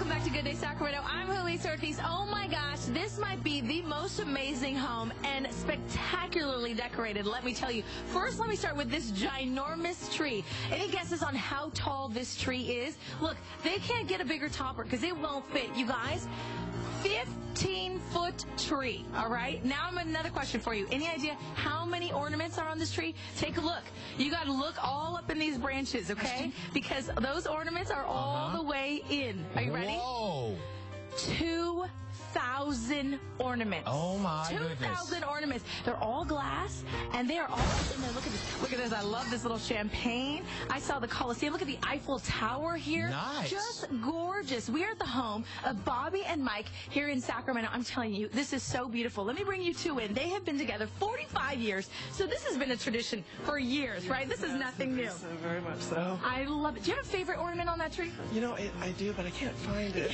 welcome back to Good Day Sacramento. I'm Julissa Ortiz. Oh my gosh, this might be the most amazing home and spectacularly decorated, let me tell you. First, let me start with this ginormous tree. Any guesses on how tall this tree is? Look, they can't get a bigger topper because it won't fit. You guys, 15-foot tree, all right? Now another question for you. Any idea how many ornaments are on this tree? Take a look. You got to look all up in these branches, okay? Because those ornaments are all the way in. Are you ready? Whoa. 2,000 ornaments. Oh my goodness. 2,000 ornaments. They're all glass, and they are all in there. Look at this. Look at this. I love this little champagne. I saw the Colosseum. Look at the Eiffel Tower here. Nice. Just gorgeous. We are at the home of Bobby and Mike here in Sacramento. I'm telling you, this is so beautiful. Let me bring you two in. They have been together 45 years, so this has been a tradition for years, right? This is nothing new. So very much so. I love it. Do you have a favorite ornament on that tree? You know, I do, but I can't find it.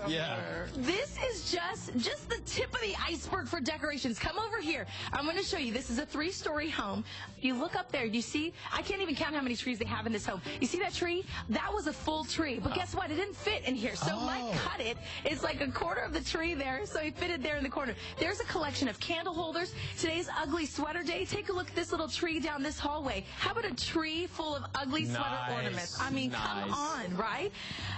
Yeah. This is just the tip of the iceberg for decorations. Come over here. I'm going to show you. This is a 3-story home. You look up there. Do you see? I can't even count how many trees they have in this home. You see that tree? That was a full tree. But guess what? It didn't fit in here. So Mike cut it. It's like a quarter of the tree there. So he fit it there in the corner. There's a collection of candle holders. Today's ugly sweater day. Take a look at this little tree down this hallway. How about a tree full of ugly sweater ornaments? I mean, come on, right?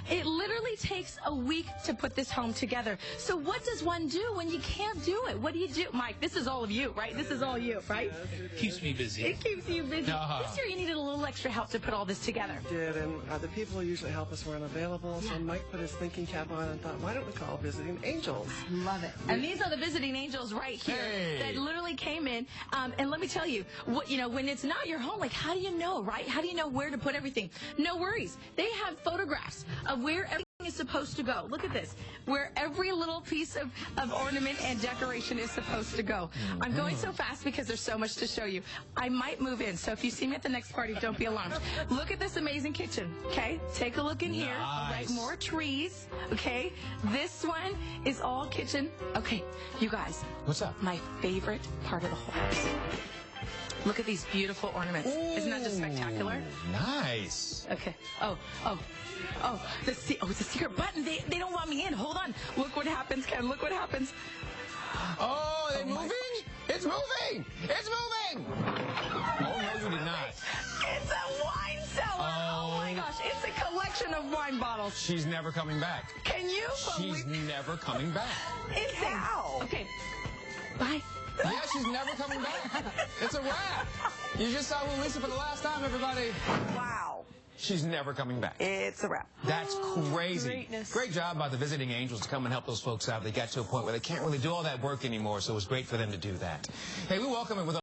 It literally takes a week to put this home together. So what does one do when you can't do it? What do you do? Mike, this is all of you, right? This is all you, right? Keeps me busy. It keeps you busy. This year you needed a little extra help to put all this together. Did, and the people who usually help us were unavailable, so Mike put his thinking cap on and thought, why don't we call Visiting Angels? Love it. And these are the visiting angels right here that literally came in. And let me tell you, when it's not your home, like, how do you know, right? How do you know where to put everything? No worries. They have photographs of where everything is supposed to go. Look at this. Where every little piece of ornament and decoration is supposed to go. I'm going so fast because there's so much to show you. I might move in, so if you see me at the next party, don't be alarmed. Look at this amazing kitchen, okay? Take a look in here. All right, more trees, okay? This one is all kitchen. Okay, you guys. What's up? My favorite part of the whole house. Look at these beautiful ornaments. Isn't that just spectacular? Nice. Okay. It's a secret button. They don't want me in. Hold on. Look what happens, Ken. Look what happens. Oh, they're moving? It's moving! It's moving! Oh, no, you did not. It's a wine cellar. Oh my gosh. It's a collection of wine bottles. She's never coming back. Can you believe? She's never coming back. It's wow. Okay. Bye. Yeah, she's never coming back. It's a wrap. You just saw Julissa for the last time, everybody. Wow. She's never coming back. It's a wrap. That's crazy. Greatness. Great job by the Visiting Angels to come and help those folks out. They got to a point where they can't really do all that work anymore, so it was great for them to do that. Hey, we welcome it with